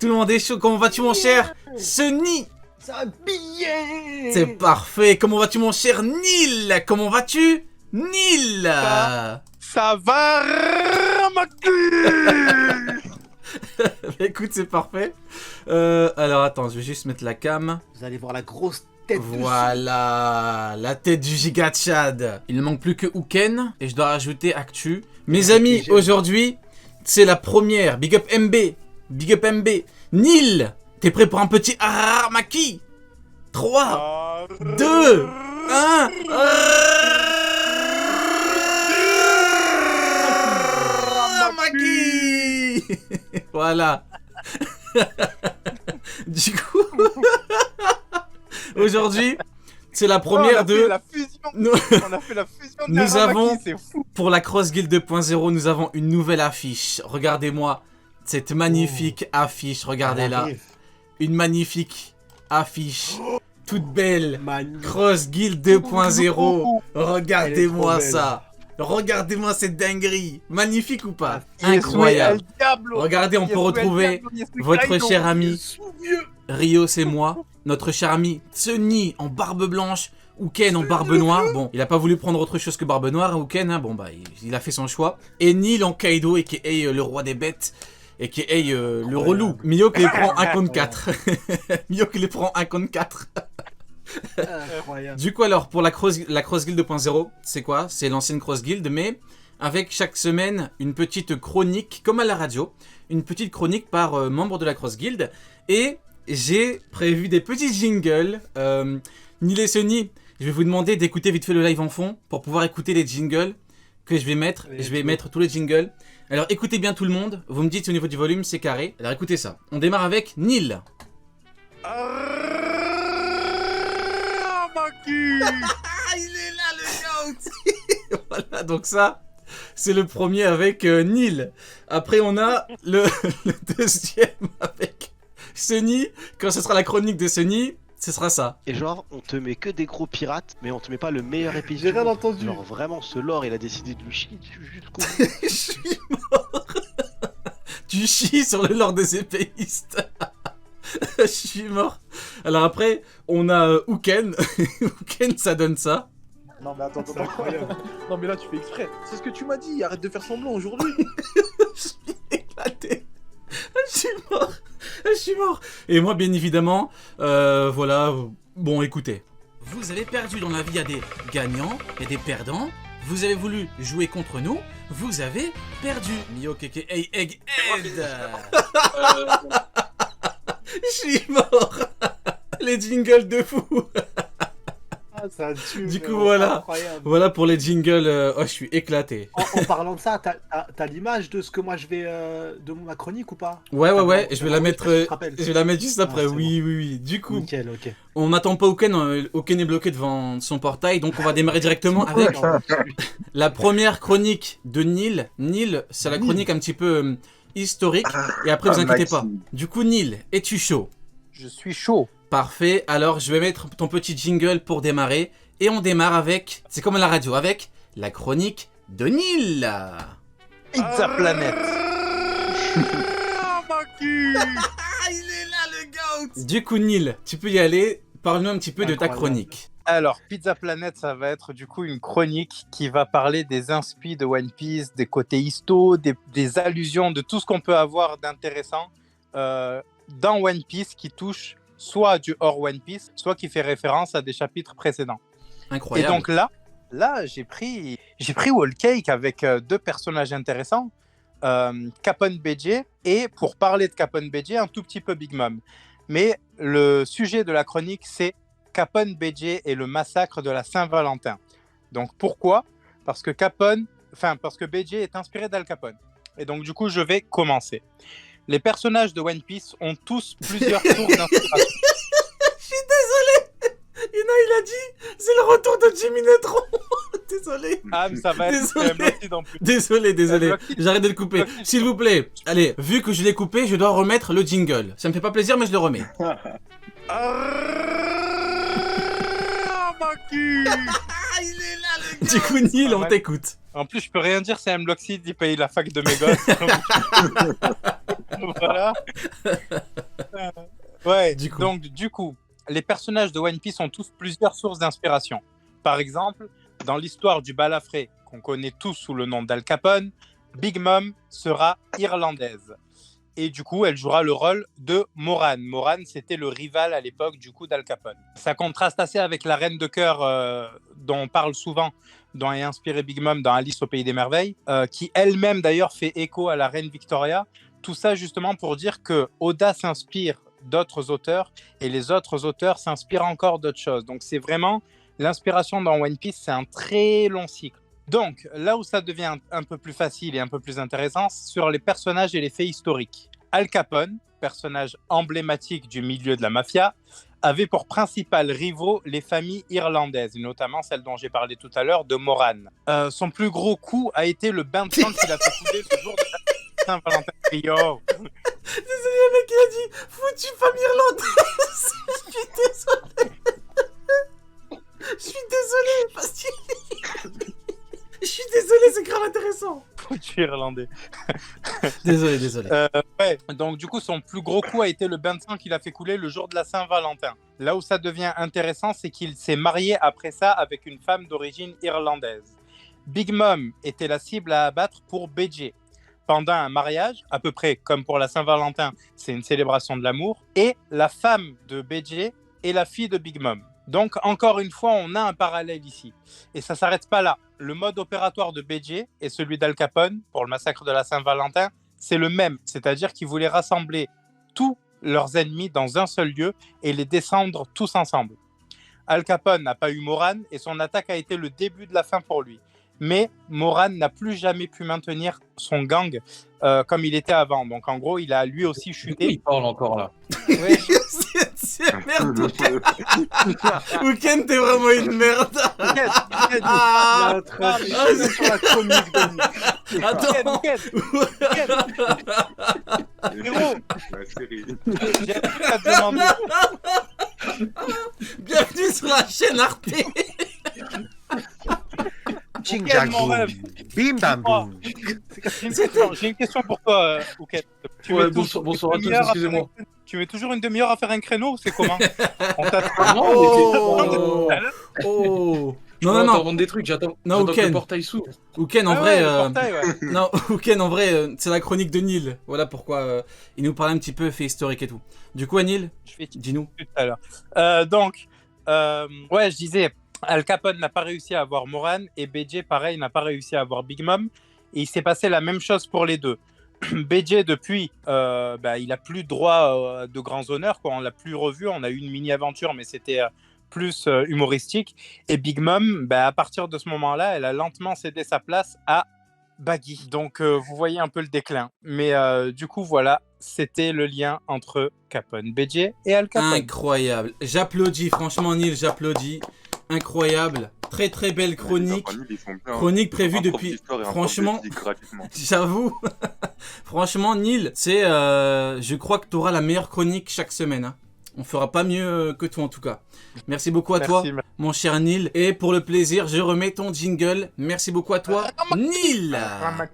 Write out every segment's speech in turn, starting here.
Tout le monde est chaud. Comment vas-tu, mon cher Sunny? Ça bien. C'est parfait. Comment vas-tu, mon cher Neil? Comment vas-tu, Neil? Ça va, Ramaki. Écoute, c'est parfait. Alors, attends, je vais juste mettre la cam. Vous allez voir la grosse tête. Voilà, la tête du giga Tchad. Il ne manque plus que Houken et je dois rajouter Actu. Mes amis, aujourd'hui, c'est la première. Big up MB. Big up MB. Neil, t'es prêt pour un petit Aramaki? 3, 2, 1. Aramaki. Voilà. Du coup, aujourd'hui, c'est la première de... La fusion. Nous... On a fait la fusion de Nous avons, c'est fou. pour la Cross Guild 2.0, nous avons une nouvelle affiche. Regardez-moi cette magnifique affiche. Regardez-la. Une magnifique affiche. Toute belle. Cross Guild 2.0. Regardez-moi ça. Regardez-moi cette dinguerie. Magnifique ou pas? Incroyable. Regardez, on peut retrouver votre cher ami Rio, c'est moi. Notre cher ami Sunny en barbe blanche. Houken en barbe noire. Bon, il a pas voulu prendre autre chose que barbe noire, Houken. Hein. Bon, bah, il a fait son choix. Et Neil en Kaido, et qui est le roi des bêtes. Et qui est le relou. Mio qui les prend 1 contre 4. Mio qui les prend 1 contre 4. Incroyable. Du coup, alors, pour la Cross Guild 2.0, c'est quoi? C'est l'ancienne Cross Guild, mais avec chaque semaine une petite chronique, comme à la radio. Une petite chronique par membre de la Cross Guild. Et j'ai prévu des petits jingles. Neil et Sunny, je vais vous demander d'écouter vite fait le live en fond pour pouvoir écouter les jingles que je vais mettre. Je vais mettre tous les jingles. Alors écoutez bien tout le monde. Vous me dites au niveau du volume, c'est carré. Alors écoutez ça. On démarre avec Neil. Il est là le goat. Voilà, donc ça, c'est le premier avec Neil. Après on a le deuxième avec Sunny. Quand ce sera la chronique de Sunny, ce sera ça. Et genre, on te met que des gros pirates, mais on te met pas le meilleur épisode. J'ai rien entendu. Genre vraiment, ce lore, il a décidé de lui chier jusqu'au bout. Je suis mort. Tu chies sur le lore des épéistes. Je suis mort. Alors après, on a Houken. Houken, ça donne ça. Non mais attends. Non mais là tu fais exprès. C'est ce que tu m'as dit, arrête de faire semblant aujourd'hui. Je suis éclaté. Je suis mort. Et moi, bien évidemment, voilà. Bon, écoutez. Vous avez perdu dans la vie, il y a des gagnants et des perdants. Vous avez voulu jouer contre nous, vous avez perdu. Mio Keke Hey Egg Head. Je suis mort. Les jingles de fou. Ça tue, du coup, voilà. Incroyable. Voilà pour les jingles. Oh, je suis éclaté. En parlant de ça, t'as l'image de ce que moi je vais de ma chronique ou pas? Ouais. Je vais la mettre. Je te rappelle. Je vais la mettre juste après. Ah, Oui. Du coup, nickel, ok. on n'attend pas Houken. Houken est bloqué devant son portail, donc on va démarrer directement avec la première chronique de Neil. Neil, c'est la chronique un petit peu historique. Et après, vous inquiétez pas. Du coup, Neil, es-tu chaud? Je suis chaud. Parfait, alors je vais mettre ton petit jingle pour démarrer. Et on démarre avec, c'est comme à la radio, avec la chronique de Neil. Pizza Planet. Il est là le goat. Du coup Neil, tu peux y aller, parle-nous un petit peu de ta chronique. Alors, Pizza Planet, ça va être du coup une chronique qui va parler des inspi de One Piece, des côtés histo, des allusions, de tout ce qu'on peut avoir d'intéressant dans One Piece qui touche soit du hors One Piece, soit qui fait référence à des chapitres précédents. Incroyable. Et donc là j'ai pris Whole Cake avec deux personnages intéressants, Capone BJ, et pour parler de Capone BJ, un tout petit peu Big Mom. Mais le sujet de la chronique, c'est Capone BJ et le massacre de la Saint-Valentin. Donc pourquoi? Parce que BJ est inspiré d'Al Capone. Et donc du coup, je vais commencer. Les personnages de One Piece ont tous plusieurs sources d'inspiration. Je suis désolé. Il a dit, c'est le retour de Jimmy Neutron. Désolé. Ah, mais ça va être dans plus. Désolé. J'arrête de le couper. S'il vous plaît. Allez, vu que je l'ai coupé, je dois remettre le jingle. Ça me fait pas plaisir, mais je le remets. Il est là, le gars. Du coup, Neil, on t'écoute. En plus, je peux rien dire, c'est un Blockseed, il paye la fac de mes gosses. Voilà. Ouais, Du coup. donc du coup, les personnages de One Piece ont tous plusieurs sources d'inspiration. Par exemple, dans l'histoire du balafré, qu'on connaît tous sous le nom d'Al Capone, Big Mom sera irlandaise. Et du coup, elle jouera le rôle de Moran. Moran, c'était le rival à l'époque du coup d'Al Capone. Ça contraste assez avec la Reine de Cœur dont on parle souvent, dont est inspiré Big Mom dans Alice au Pays des Merveilles, qui elle-même d'ailleurs fait écho à la Reine Victoria. Tout ça justement pour dire que Oda s'inspire d'autres auteurs et les autres auteurs s'inspirent encore d'autres choses. Donc c'est vraiment l'inspiration dans One Piece, c'est un très long cycle. Donc, là où ça devient un peu plus facile et un peu plus intéressant, sur les personnages et les faits historiques. Al Capone, personnage emblématique du milieu de la mafia, avait pour principal rivaux les familles irlandaises, et notamment celle dont j'ai parlé tout à l'heure, de Moran. Son plus gros coup a été le bain de sang qu'il a fait couler ce jour de Saint-Valentin. Yo. Désolé, le mec, il a dit foutu femme irlandaise. Je suis désolé. Je suis désolé, Bastille. Je suis désolé, c'est grave intéressant. Foutu irlandais. Désolé. Ouais, donc du coup, son plus gros coup a été le bain de sang qu'il a fait couler le jour de la Saint-Valentin. Là où ça devient intéressant, c'est qu'il s'est marié après ça avec une femme d'origine irlandaise. Big Mom était la cible à abattre pour BJ. Pendant un mariage, à peu près comme pour la Saint-Valentin, c'est une célébration de l'amour, et la femme de BJ est la fille de Big Mom. Donc, encore une fois, on a un parallèle ici. Et ça ne s'arrête pas là. Le mode opératoire de BJ et celui d'Al Capone, pour le massacre de la Saint-Valentin, c'est le même. C'est-à-dire qu'ils voulaient rassembler tous leurs ennemis dans un seul lieu et les descendre tous ensemble. Al Capone n'a pas eu Moran et son attaque a été le début de la fin pour lui. Mais Moran n'a plus jamais pu maintenir son gang comme il était avant. Donc, en gros, il a lui aussi chuté. Il parle encore là. Ouais. C'est merde, Ouken. Ouken, t'es vraiment une merde. Ah, sur la chronique de Attends. Héros, La série. j'ai un truc à te demander. Bienvenue sur la chaîne Arte. Ching Ouken, mon rêve. Bim bam boum. J'ai une question pour toi, Ouken. Ouais, bonsoir à tous, excusez-moi. Tu mets toujours une demi-heure à faire un créneau, c'est comment? On t'a Oh. Oh. Non. Vendre des trucs, j'attends que Ouken. le portail s'ouvre. Ouken, en vrai. ouais. Non, Ouken, en vrai, c'est la chronique de Neil. Voilà pourquoi il nous parle un petit peu fait historique et tout. Du coup, Neil, Je vais dis-nous. tout à l'heure. Ouais, je disais, Al Capone n'a pas réussi à avoir Moran et BJ, pareil, n'a pas réussi à avoir Big Mom. Et il s'est passé la même chose pour les deux. BJ, depuis, il a plus droit de grands honneurs, quoi. On l'a plus revu. On a eu une mini-aventure, mais c'était plus humoristique. Et Big Mom, à partir de ce moment-là, elle a lentement cédé sa place à Baggy. Donc, vous voyez un peu le déclin. Mais du coup, voilà, c'était le lien entre Capone, BJ et Al Capone. Incroyable. J'applaudis, franchement, Neil, j'applaudis. Incroyable. Très très belle chronique. Chronique prévue depuis. Franchement, j'avoue. Franchement, Neil, je crois que tu auras la meilleure chronique chaque semaine. Hein. On fera pas mieux que toi en tout cas. Merci beaucoup à toi, mon cher Neil. Et pour le plaisir, je remets ton jingle. Merci beaucoup à toi, Neil. Il est là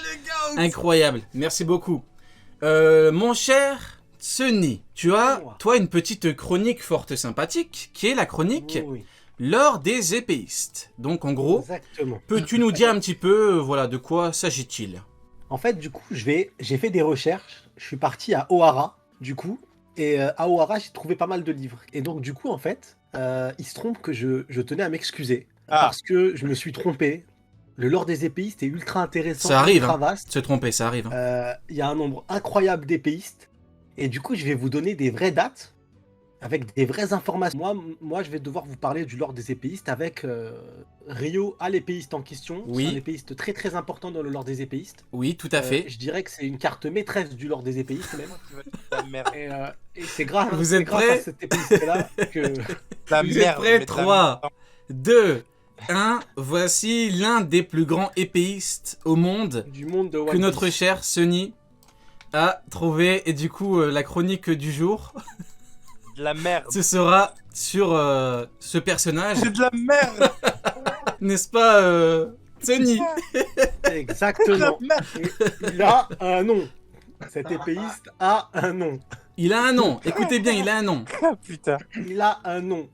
le gars. Incroyable. Merci beaucoup. Mon cher Sunny, tu as, toi, une petite chronique forte sympathique, qui est la chronique L'or des épéistes. Donc, en gros, peux-tu nous dire un petit peu, voilà, de quoi s'agit-il? En fait, du coup, j'ai fait des recherches. Je suis parti à Ohara, du coup. Et à Ohara, j'ai trouvé pas mal de livres. Et donc, du coup, en fait, il se trompe que je tenais à m'excuser. Parce que je me suis trompé. Le lore des épéistes est ultra intéressant. Ça arrive, ultra vaste. Se tromper, ça arrive. Il y a un nombre incroyable d'épéistes. Et du coup, je vais vous donner des vraies dates, avec des vraies informations. Moi, je vais devoir vous parler du lore des épéistes avec Rio à l'épéiste en question. Oui. C'est un épéiste très très important dans le lore des épéistes. Oui, tout à fait. Je dirais que c'est une carte maîtresse du lore des épéistes même. Et c'est grave. Vous êtes prêts? À cet épéiste-là que... Vous êtes prêts? 3, 2, 1. Voici l'un des plus grands épéistes au monde, du monde de One que notre Piece. cher Sunny a trouvé. Et du coup, la chronique du jour, De la merde. ce sera sur ce personnage. C'est de la merde. N'est-ce pas, Sunny? Exactement. Et il a un nom. Cet épéiste a un nom. Il a un nom. Écoutez bien, il a un nom. Ah putain. Il a un nom.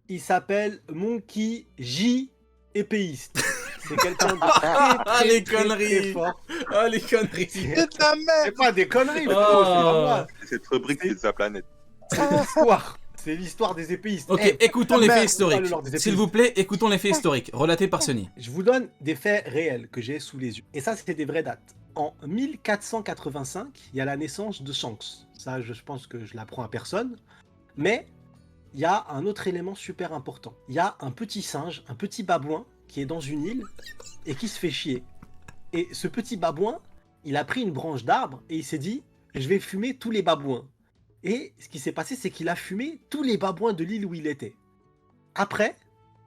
Il s'appelle Monkey J. épéiste. C'est quelqu'un de très, les très, conneries. très fort. Ah, les conneries. C'est de la C'est merde. pas des conneries, Oh. frérot, c'est pas moi. Cette rubrique, c'est de sa planète. C'est l'histoire. C'est l'histoire des épéistes. Ok, Eh, écoutons les merde, faits historiques. pas le lord des S'il épéistes. vous plaît, écoutons les faits historiques, relatés par Sony. Je vous donne des faits réels que j'ai sous les yeux. Et ça, c'était des vraies dates. En 1485, il y a la naissance de Shanks. Ça, je pense que je l'apprends à personne. Mais il y a un autre élément super important. Il y a un petit singe, un petit babouin, qui est dans une île et qui se fait chier. Et ce petit babouin, il a pris une branche d'arbre et il s'est dit « Je vais fumer tous les babouins ». Et ce qui s'est passé, c'est qu'il a fumé tous les babouins de l'île où il était. Après,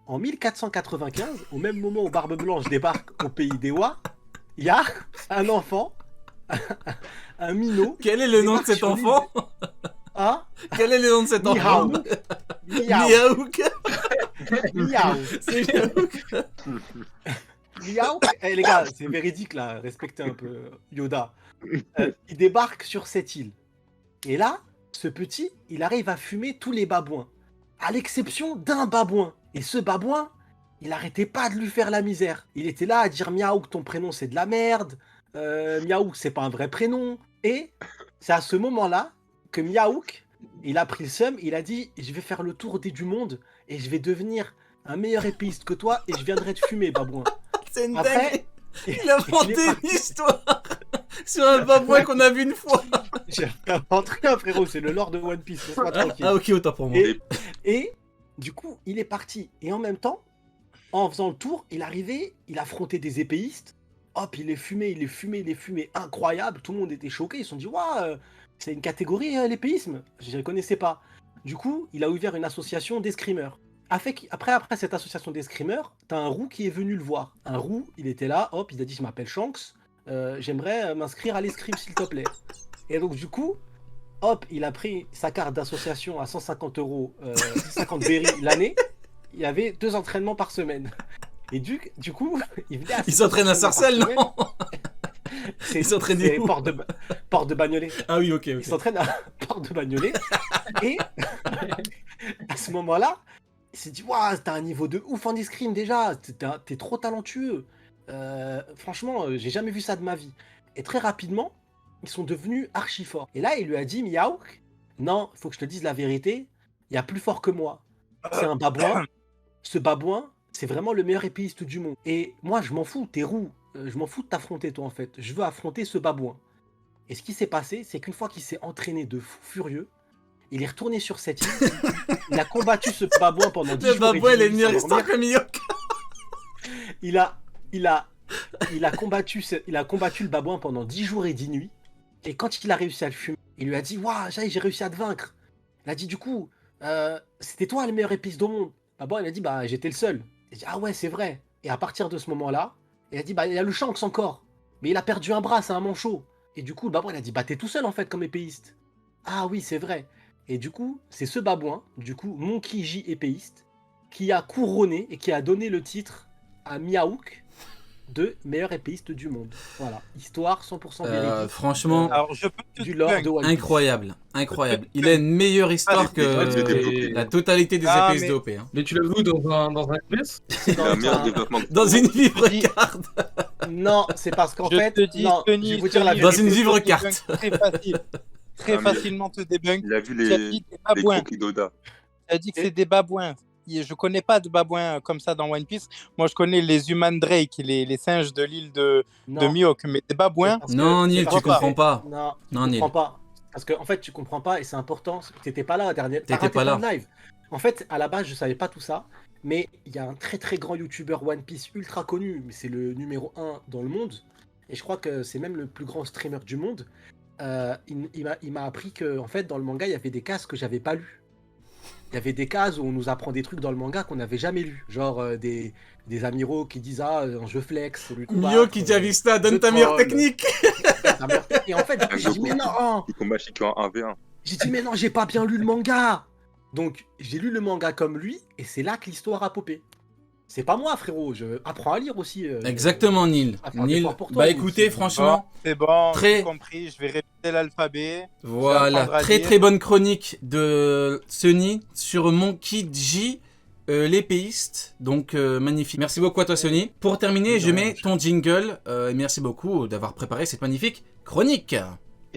en 1495, au même moment où Barbe Blanche débarque au pays d'Ewa, il y a un enfant, un minot. Quel est le nom de débarque cet sur l'île enfant? Ah, Quel est le nom de cet enfant? Miaou. Miaouk. Miaou. C'est Miaouk. Miaou. Eh les gars, c'est véridique là, respectez un peu Yoda. Il débarque sur cette île. Et là, ce petit, il arrive à fumer tous les babouins. À l'exception d'un babouin. Et ce babouin, il arrêtait pas de lui faire la misère. Il était là à dire Miaouk, ton prénom c'est de la merde. Miaouk, c'est pas un vrai prénom. Et c'est à ce moment-là que Miaouk, il a pris le seum, il a dit je vais faire le tour du monde et je vais devenir un meilleur épéiste que toi et je viendrai te fumer, babouin. C'est une Après, dingue. Il a inventé une histoire sur un babouin qu'on a vu une fois. j'ai inventé un frérot, c'est le lord de One Piece, laisse-moi tranquille. Ah ok, autant pour moi. Et du coup, il est parti. Et en même temps, en faisant le tour, il arrivait, il affrontait des épéistes. Hop, il est fumé, incroyable. Tout le monde était choqué. Ils se sont dit, waouh, c'est une catégorie, l'épéisme. Je ne les connaissais pas. Du coup, il a ouvert une association d'escrimeurs. Après cette association d'escrimeurs, t'as un roux qui est venu le voir. Un roux, il était là, hop, il a dit, je m'appelle Shanks, j'aimerais m'inscrire à l'escrime, s'il te plaît. Et donc, du coup, hop, il a pris sa carte d'association à 150 €, 150 berry l'année. Il y avait 2 entraînements par semaine. Et du coup, il venait à Il s'entraîne à Sarcelles, semaine. non? Il s'entraînait où? Porte de Bagnolet. Ah oui, ok. Il s'entraîne à Porte de Bagnolet. Et à ce moment-là, il s'est dit waouh, t'as un niveau de ouf en escrime déjà. T'es trop talentueux. Franchement, j'ai jamais vu ça de ma vie. Et très rapidement, ils sont devenus archi forts. Et là, il lui a dit Miaouk, non, il faut que je te dise la vérité. Il y a plus fort que moi. C'est un babouin. Ce babouin, c'est vraiment le meilleur épéiste du monde. Et moi, je m'en fous, t'es roux. Je m'en fous de t'affronter, toi, en fait. Je veux affronter ce babouin. Et ce qui s'est passé, c'est qu'une fois qu'il s'est entraîné de fou furieux, il est retourné sur cette île. Il a combattu ce babouin pendant 10 jours. Le babouin, il est une meilleure sans histoire dormir. que Miaouk. Il a combattu le babouin pendant 10 jours et 10 nuits. Et quand il a réussi à le fumer, il lui a dit waouh, j'ai réussi à te vaincre. Il a dit du coup, c'était toi le meilleur épéiste au monde. Babouin, il a dit bah j'étais le seul. Il a dit ah ouais, c'est vrai. Et à partir de ce moment-là, il a dit bah il y a le Shanks encore. Mais il a perdu un bras, c'est un manchot. Et du coup, le babouin, il a dit bah t'es tout seul en fait comme épéiste. Ah oui, c'est vrai. Et du coup, c'est ce babouin, du coup, Monkey J épéiste, qui a couronné et qui a donné le titre à Miaouk de meilleur épéiste du monde. Voilà, histoire 100% véridique. Franchement, Alors, je peux te Du lore de One Piece. incroyable, incroyable. Il a une meilleure histoire que la totalité des Ah, épéistes mais- de OP. Hein. Mais tu l'as vu dans un FPS? Il a un meilleur développement. Dans une vivre dis- carte. Non, c'est parce qu'en Je fait, te dis, non, Tony, je vais vous dire la Tony, Dans vérité. une je peux vivre te carte. débunk Très facile. Très Ah, mais- facilement te débunk. Il a vu Tu as les dit des babouins. croquis d'Oda. Tu as dit que c'est des babouins. Je connais pas de babouins comme ça dans One Piece. Moi, je connais les Human Drake, les singes de l'île de Non, Mihawk. Mais des babouins, parce que- Non, c'est Niel, parce tu que- comprends pas. Non, Non, tu Niel. comprends pas. Parce qu'en fait, tu comprends pas et c'est important. T'étais pas là la dernière. T'as T'étais raté pas plein là. de live. En fait, à la base, je savais pas tout ça. Mais il y a un très très grand youtubeur One Piece ultra connu. Mais c'est le numéro 1 dans le monde. Et je crois que c'est même le plus grand streamer du monde. Il m'a appris que en fait, dans le manga, il y avait des cases que j'avais pas lues. Il y avait des cases où on nous apprend des trucs dans le manga qu'on n'avait jamais lus. Genre des amiraux qui disent ah, je flex. au lieu de combattre, Mio qui t'a vu ça, donne je ta meilleure troll. technique. Et en fait, j'ai dit mais non. Il combat Shiki en 1v1. J'ai dit mais non, j'ai pas bien lu le manga. Donc j'ai lu le manga comme lui et c'est là que l'histoire a popé. C'est pas moi, frérot. Je apprends à lire aussi. Exactement, Neil. à faire des Neil, efforts pour toi, bah ou écoutez, si- franchement, C'est bon, Très- j'ai compris, je vais répéter l'alphabet. voilà, apprendre à très lire. très bonne chronique de Sony sur Monkey G, l'épéiste. Donc magnifique. Merci beaucoup à toi, Sony. Pour terminer, je mets ton jingle. Et merci beaucoup d'avoir préparé cette magnifique chronique.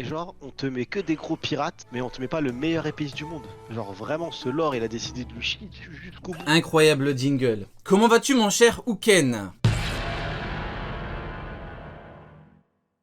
Et genre, on te met que des gros pirates, mais on te met pas le meilleur épéiste du monde. Genre vraiment, ce lore, il a décidé de lui chier dessus jusqu'au bout. Incroyable jingle. Comment vas-tu, mon cher Ouken?